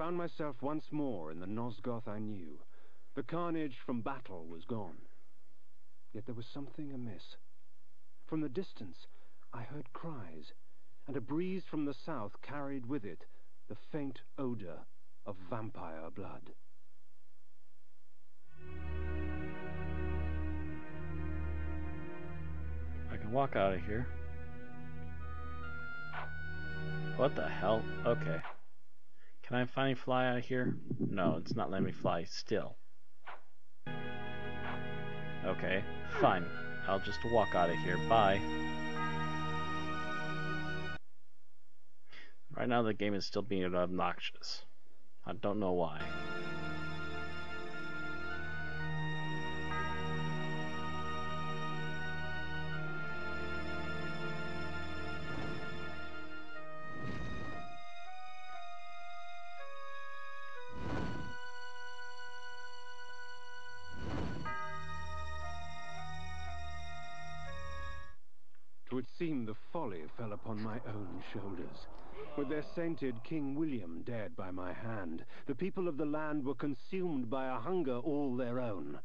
found myself once more in the Nosgoth I knew. The carnage from battle was gone. Yet there was something amiss. From the distance, I heard cries, and a breeze from the south carried with it the faint odor of vampire blood. I can walk out of here. What the hell? Okay. Can I finally fly out of here? No, it's not letting me fly still. Okay, fine. I'll just walk out of here. Bye. Right now the game is still being obnoxious. I don't know why. Twould seem the folly fell upon my own shoulders. With their sainted King William dead by my hand, the people of the land were consumed by a hunger all their own,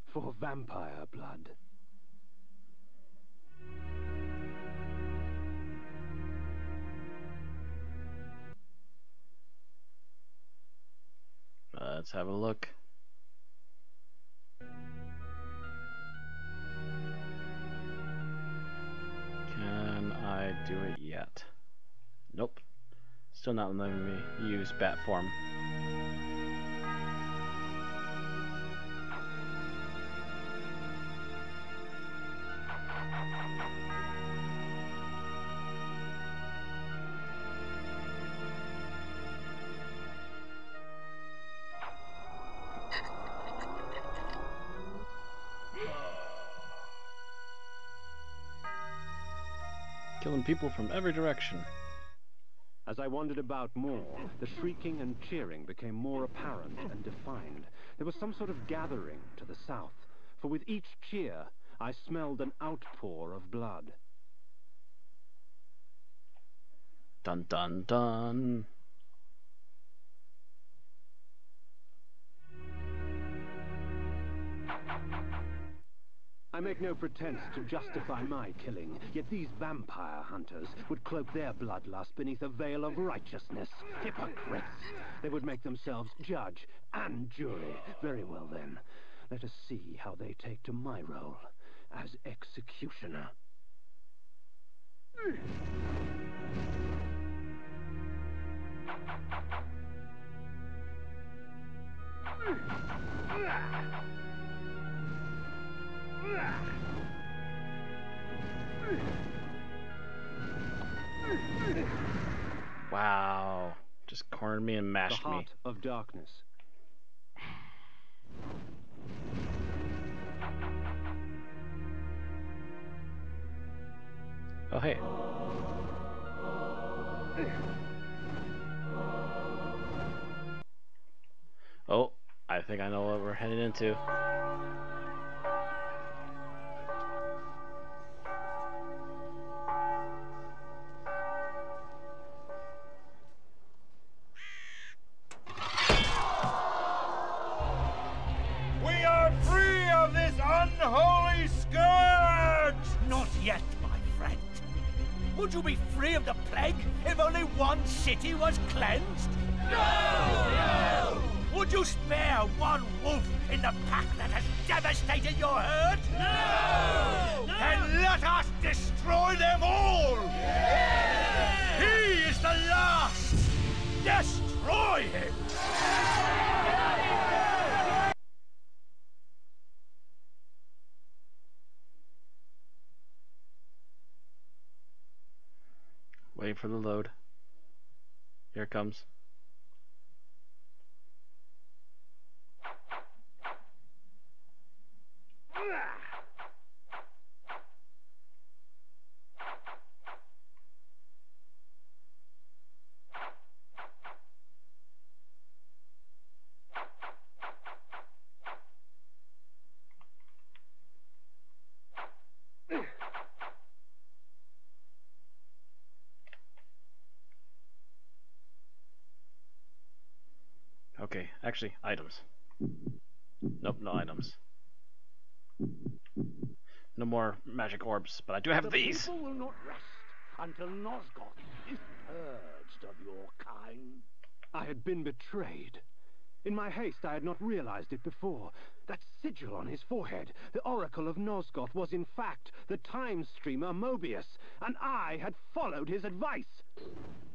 for vampire blood. Let's have a look. Can I do it yet? Nope. Still not letting me use bat form. Killing people from every direction. As I wandered about more, the shrieking and cheering became more apparent and defined. There was some sort of gathering to the south, for with each cheer, I smelled an outpour of blood. Dun dun dun. I make no pretense to justify my killing, yet these vampire hunters would cloak their bloodlust beneath a veil of righteousness. Hypocrites! They would make themselves judge and jury. Very well then, let us see how they take to my role as executioner. Wow. Just cornered me and mashed The me. heart of darkness. Oh, hey. Oh, I think I know what we're heading into. We are free of this unholy scourge! Not yet, my friend. Would you be free of the plague if only one city was cleansed? No! Would you spare one wolf in the pack that has devastated your herd? No! Then let us destroy them all! Yeah! He is the last! Destroy him! Wait for the load. Here it comes. Actually, items. Nope, no items. No more magic orbs, but I do have these! The people will not rest until Nosgoth is purged of your kind. I had been betrayed. In my haste, I had not realized it before. That sigil on his forehead, the Oracle of Nosgoth, was in fact the time streamer Mobius, and I had followed his advice.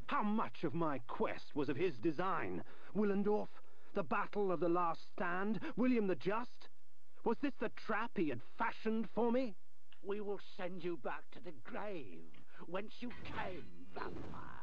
How much of my quest was of his design? Willendorf? The Battle of the Last Stand? William the Just? Was this the trap he had fashioned for me? We will send you back to the grave, whence you came, vampire.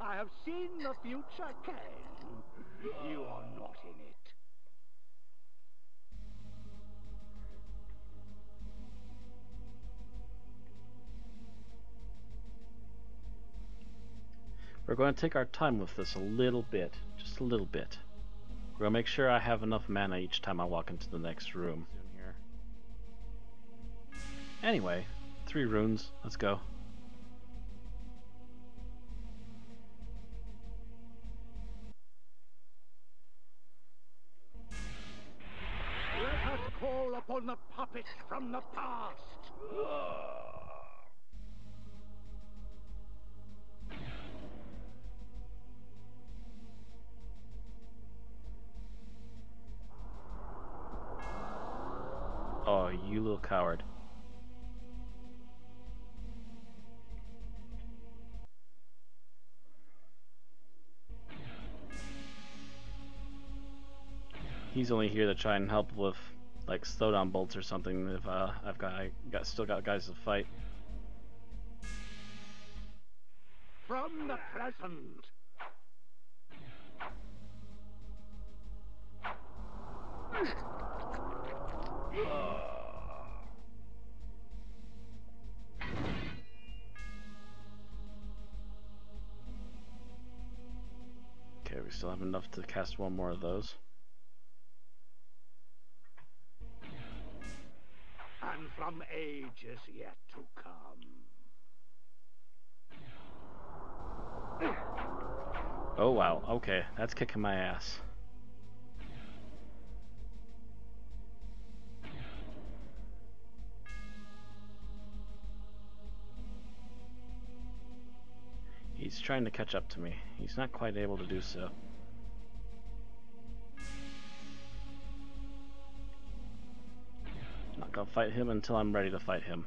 I have seen the future, Kain. You are not in it. We're going to take our time with this a little bit. Just a little bit. We're going to make sure I have enough mana each time I walk into the next room. Anyway, 3 runes. Let's go. Let us call upon the puppets from the past. Oh, you little coward. He's only here to try and help with, like, slowdown bolts or something. If I still got guys to fight. From the present. Okay, we still have enough to cast one more of those. And from ages yet to come. Oh wow, okay, that's kicking my ass. He's trying to catch up to me. He's not quite able to do so. Not gonna fight him until I'm ready to fight him.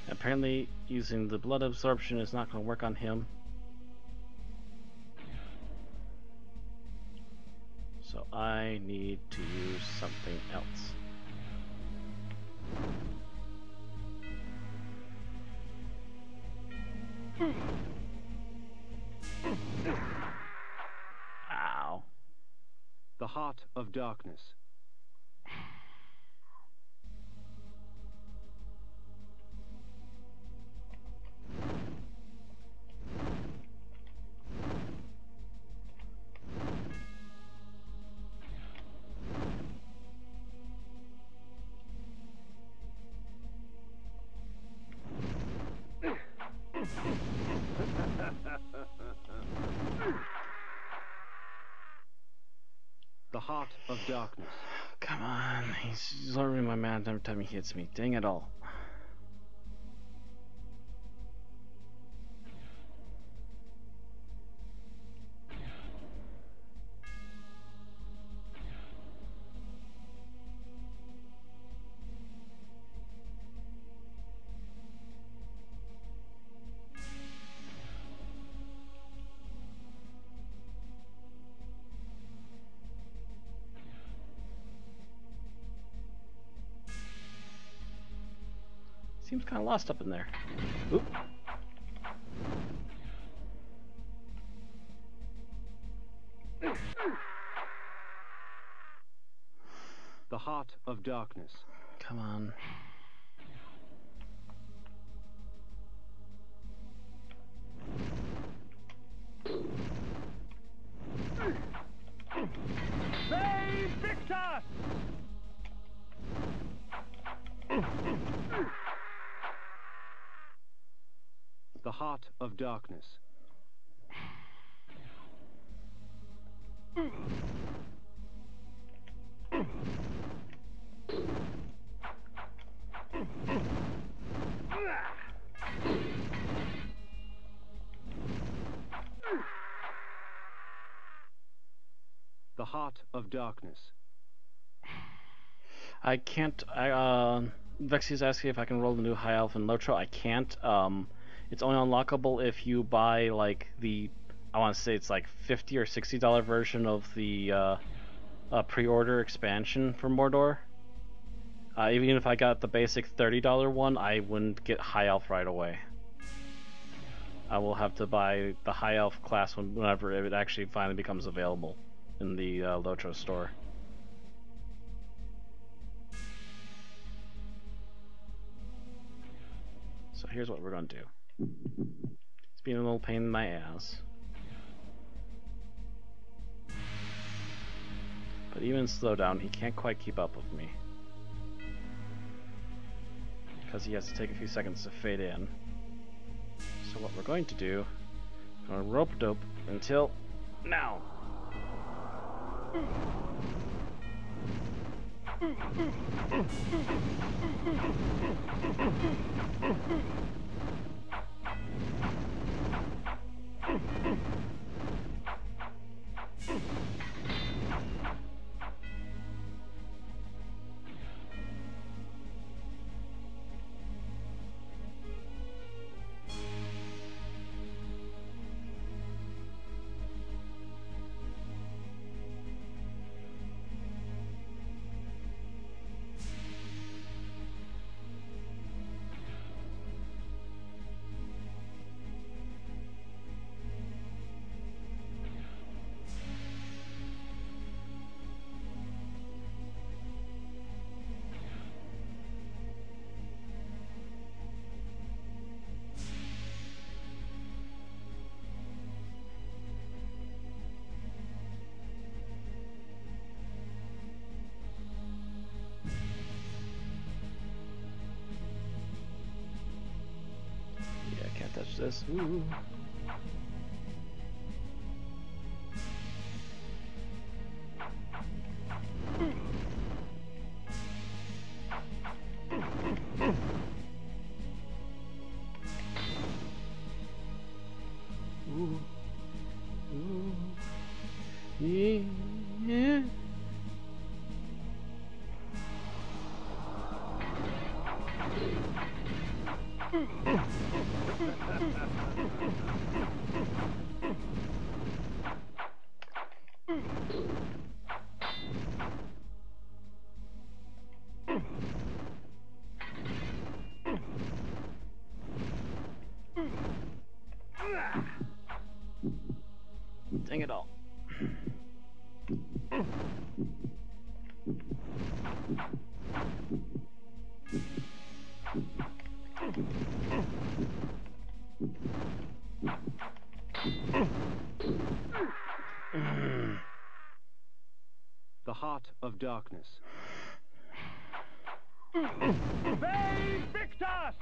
Apparently, using the blood absorption is not gonna work on him. So I need to use something else. Ow. The Heart of Darkness. The Heart of Darkness. Come on, he's lowering my mana every time he hits me. Dang it all. Seems kind of lost up in there. Oop. The Heart of Darkness. Come on. They Victor! The Heart of Darkness. The Heart of Darkness. I can't. Vexy's asking if I can roll the new High Elf and Lotro. I can't. It's only unlockable if you buy like the, I want to say it's like $50 or $60 version of the pre-order expansion for Mordor. Even if I got the basic $30 one, I wouldn't get High Elf right away. I will have to buy the High Elf class whenever it actually finally becomes available in the Lotro store. So here's what we're gonna do. It's been a little pain in my ass. But even in slowdown, he can't quite keep up with me. Because he has to take a few seconds to fade in. So what we're going to do, I'm gonna rope dope until now. Touch this. Ooh. Ooh. Ooh. Yeah. Dang it all. The Heart of Darkness. They Victus!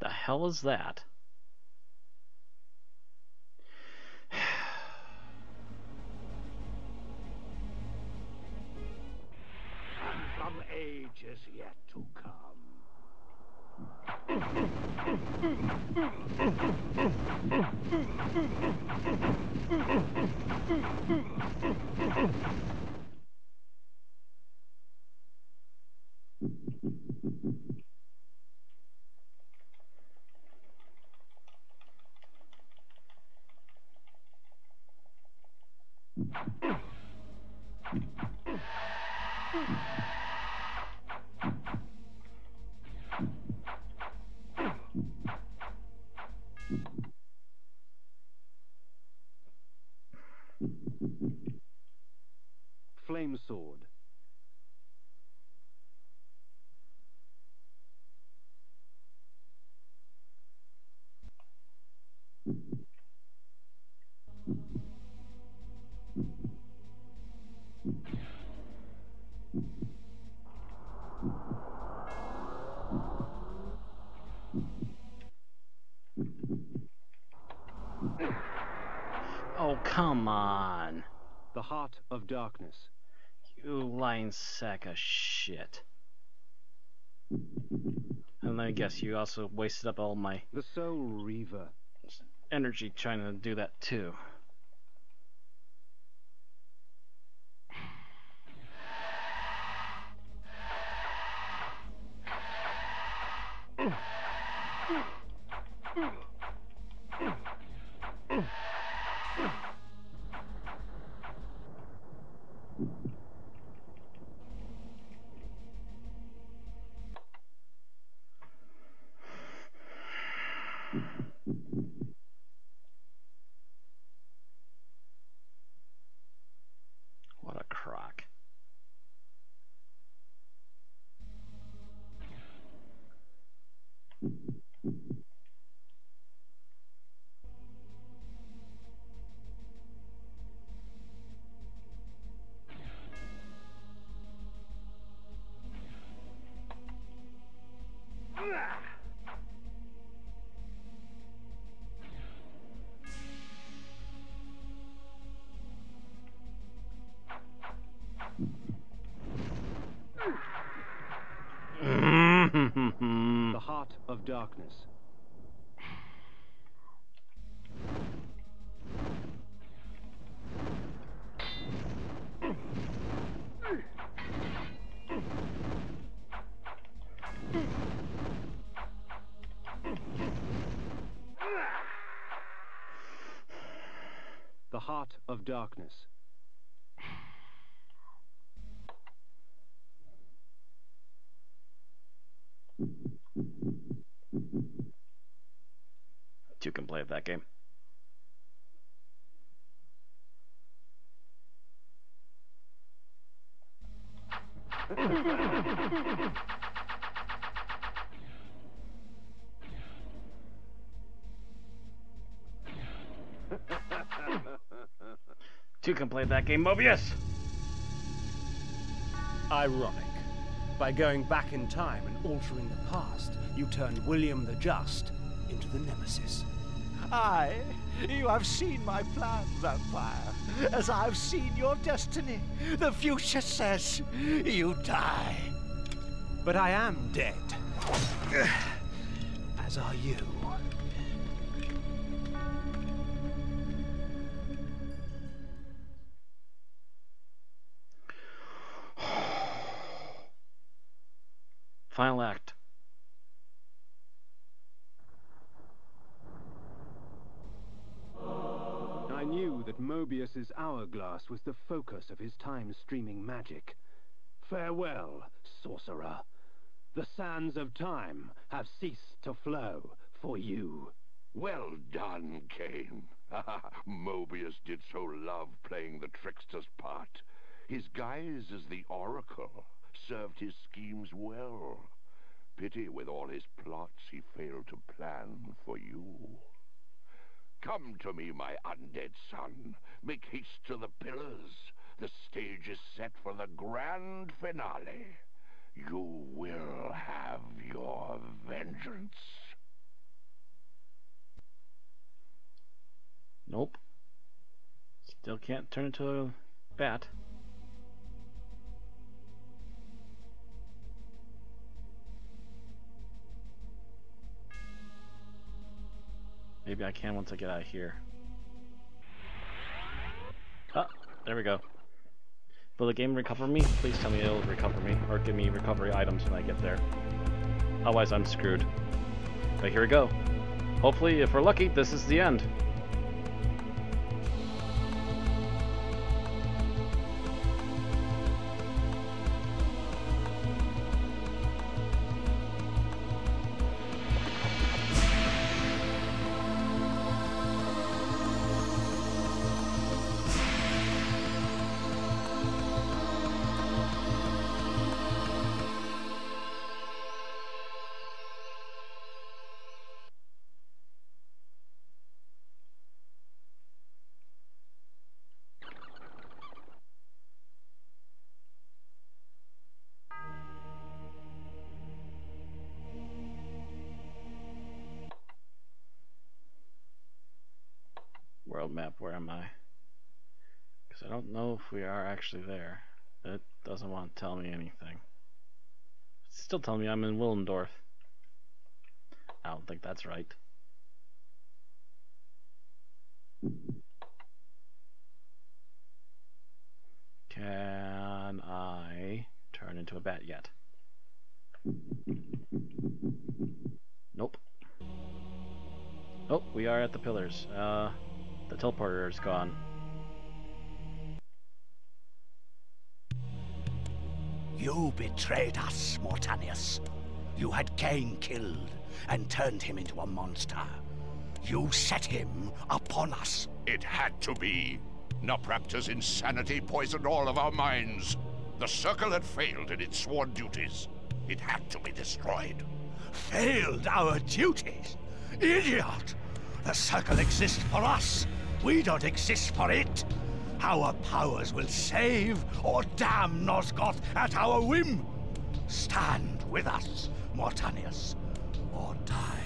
The hell is that? Some ages yet to come. same sword. Oh, come on. The Heart of Darkness. You lying sack of shit. And I guess you also wasted up all my The Soul Reaver. energy trying to do that too. What a crock. The Heart of Darkness. The Heart of Darkness. You can play that game. Two can play that game, Mobius! Ironic. By going back in time and altering the past, you turned William the Just into the Nemesis. Aye, you have seen my plan, vampire, as I've seen your destiny. The future says you die. But I am dead. As are you. Final act. I knew that Mobius's hourglass was the focus of his time-streaming magic. Farewell, sorcerer. The sands of time have ceased to flow for you. Well done, Kain. Mobius did so love playing the trickster's part. His guise as the Oracle served his schemes well. Pity with all his plots he failed to plan for you. Come to me, my undead son. Make haste to the pillars. The stage is set for the grand finale. You will have your vengeance. Nope. Still can't turn into a bat. Maybe I can once I get out of here. Ah, there we go. Will the game recover me? Please tell me it'll recover me, or give me recovery items when I get there. Otherwise I'm screwed. But here we go. Hopefully, if we're lucky, this is the end. map. Where am I? Because I don't know if we are actually there. It doesn't want to tell me anything. It's still telling me I'm in Willendorf. I don't think that's right. Can I turn into a bat yet? Nope. Oh, we are at the pillars. The teleporter is gone. You betrayed us, Mortanius. You had Kain killed and turned him into a monster. You set him upon us. It had to be. Nopraptor's insanity poisoned all of our minds. The Circle had failed in its sworn duties. It had to be destroyed. Failed our duties? Idiot! The Circle exists for us. We don't exist for it. Our powers will save or damn Nosgoth at our whim. Stand with us, Mortanius, or die.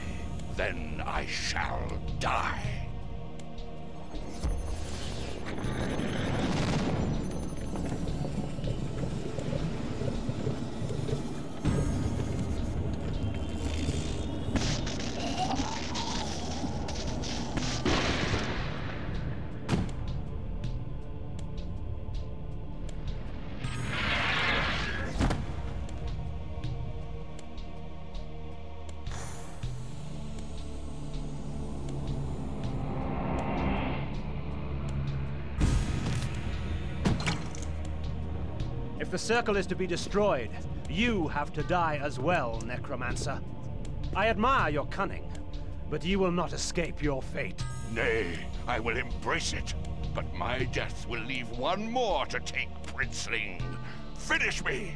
Then I shall die. If the Circle is to be destroyed, you have to die as well, Necromancer. I admire your cunning, but you will not escape your fate. Nay, I will embrace it. But my death will leave one more to take, Princeling. Finish me!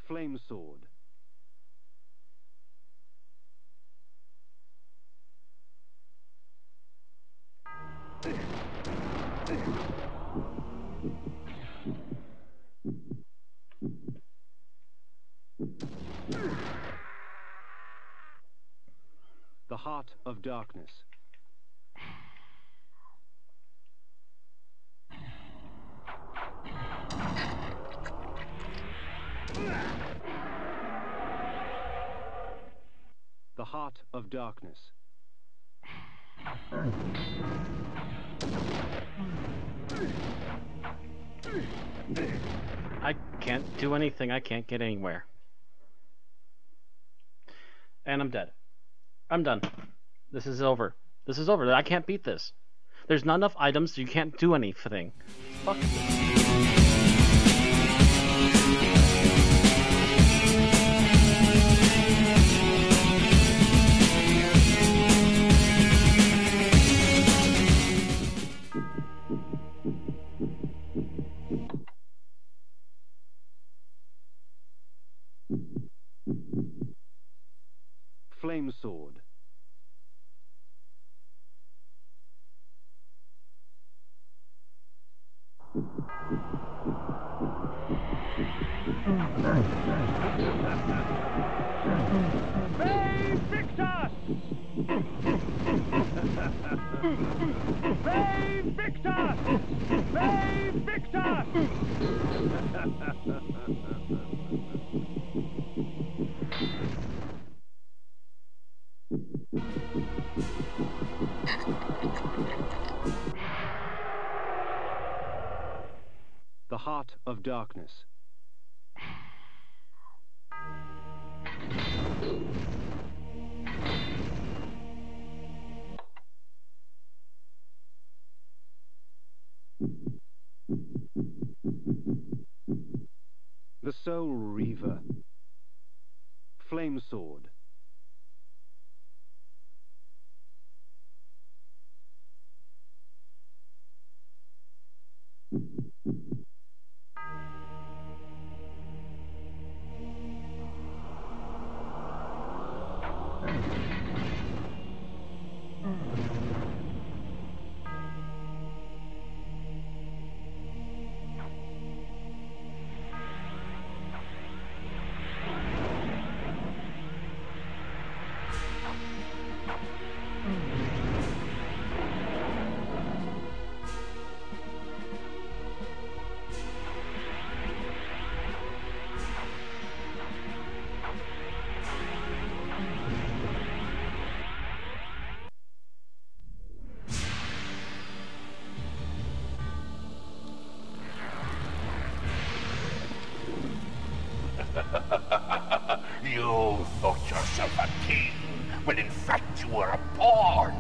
Flame sword. The Heart of Darkness. The Heart of Darkness. I can't do anything. I can't get anywhere. And I'm dead. I'm done. This is over. This is over. I can't beat this. There's not enough items, so you can't do anything. Fuck this. Flame sword. Victor! Victor! Victor! The Heart of Darkness. The Soul Reaver. flame sword. You thought yourself a king, when in fact you were a pawn.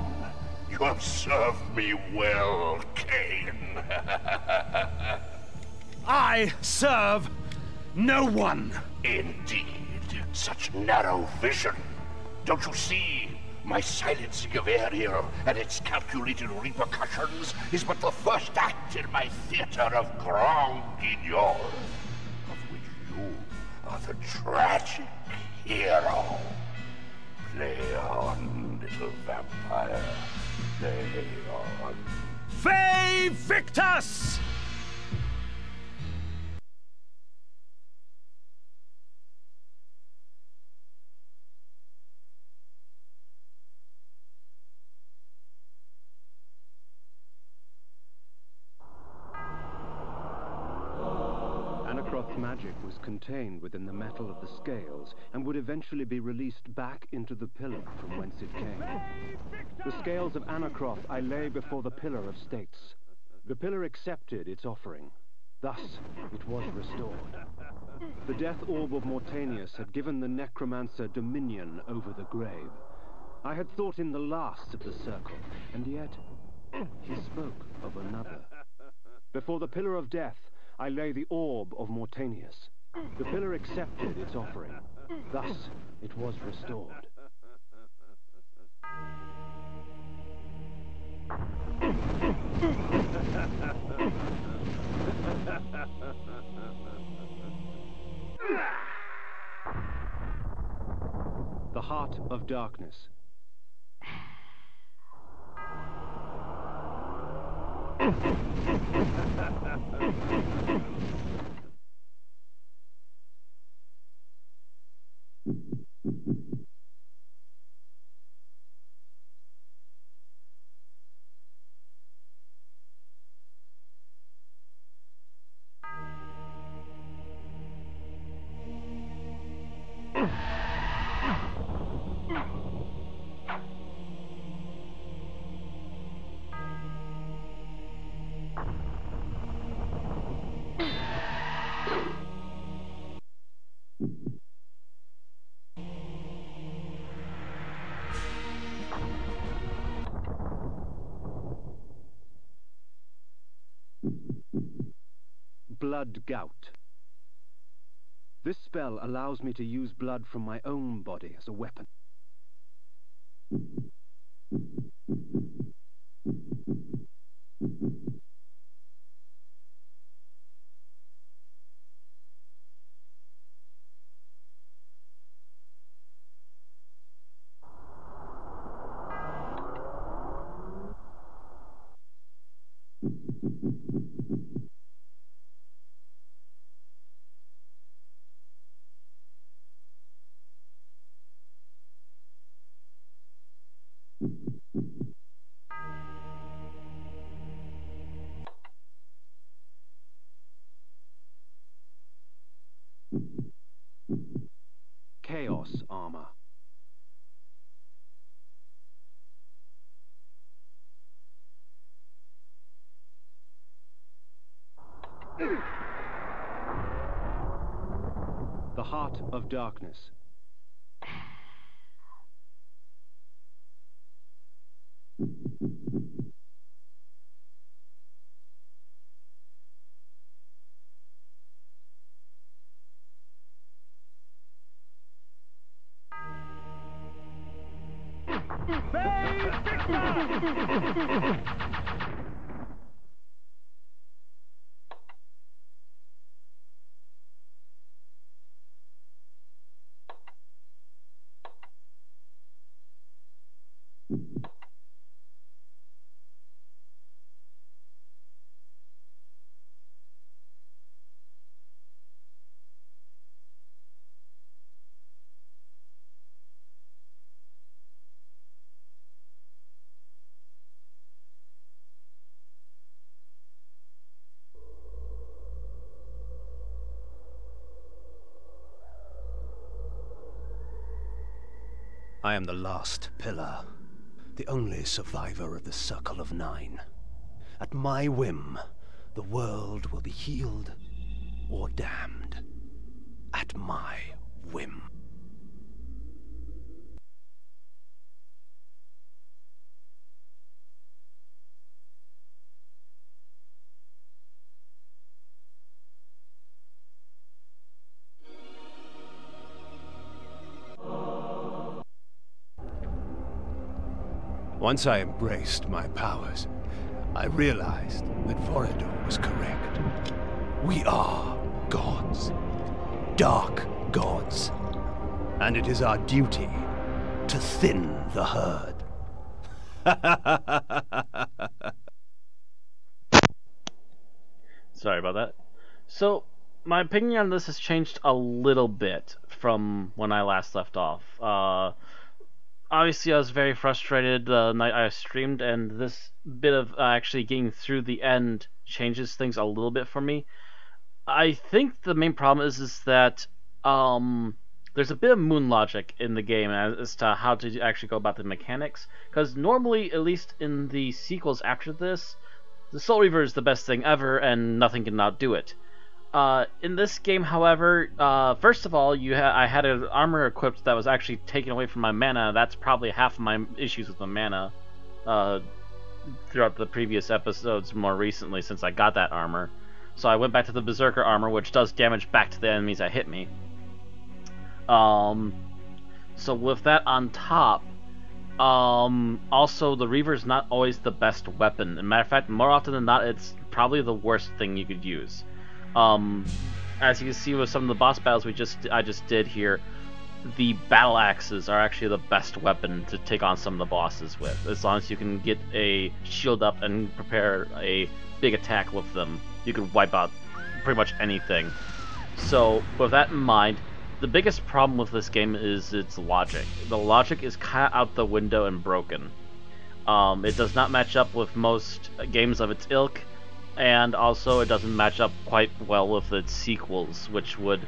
You have served me well, Kain. I serve no one. Indeed, such narrow vision. Don't you see? My silencing of Ariel and its calculated repercussions is but the first act in my theater of Grand Guignol, of which you are the tragic hero. Play on, little vampire. Play on. Fay Victus! Anacroth's magic was contained within the metal of the scales and would eventually be released back into the pillar from whence it came. The scales of Anacroth I lay before the Pillar of States. The pillar accepted its offering. Thus, it was restored. The death orb of Mortanius had given the necromancer dominion over the grave. I had thought him the last of the circle, and yet he spoke of another. Before the Pillar of Death, I lay the orb of Mortanius. The pillar accepted its offering. Thus, it was restored. The Heart of Darkness. Blood Gout. This spell allows me to use blood from my own body as a weapon. Chaos Armor. The Heart of Darkness. I am the last pillar, the only survivor of the Circle of Nine. At my whim, the world will be healed or damned. At my whim. Once I embraced my powers, I realized that Vorador was correct. We are gods. Dark gods. And it is our duty to thin the herd. Sorry about that. So, my opinion on this has changed a little bit from when I last left off. Obviously, I was very frustrated the night I streamed, and this bit of actually getting through the end changes things a little bit for me. I think the main problem is that there's a bit of moon logic in the game as to how to actually go about the mechanics. Because normally, at least in the sequels after this, the Soul Reaver is the best thing ever, and nothing can outdo it. In this game, however, first of all, I had an armor equipped that was actually taken away from my mana. That's probably half of my issues with the mana throughout the previous episodes more recently since I got that armor. So I went back to the Berserker armor, which does damage back to the enemies that hit me. So with that on top, also the Reaver's not always the best weapon. As a matter of fact, more often than not, it's probably the worst thing you could use. As you can see with some of the boss battles I just did here, the battle axes are actually the best weapon to take on some of the bosses with. As long as you can get a shield up and prepare a big attack with them, you can wipe out pretty much anything. So with that in mind, the biggest problem with this game is its logic. The logic is kind of out the window and broken. It does not match up with most games of its ilk, and also it doesn't match up quite well with its sequels, which would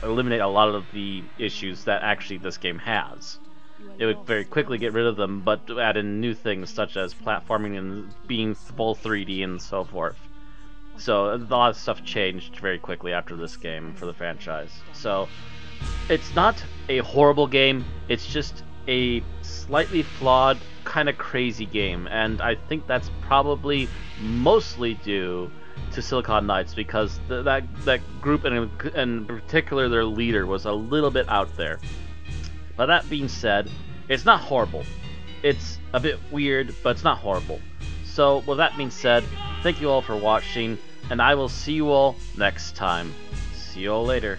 eliminate a lot of the issues that actually this game has. It would very quickly get rid of them, but add in new things such as platforming and being full 3D and so forth. So a lot of stuff changed very quickly after this game for the franchise. So it's not a horrible game, it's just a slightly flawed, kind of crazy game, and I think that's probably mostly due to Silicon Knights, because that group, and in particular their leader, was a little bit out there. But that being said, it's not horrible. It's a bit weird, but it's not horrible. So with that being said, thank you all for watching, and I will see you all next time. See you all later.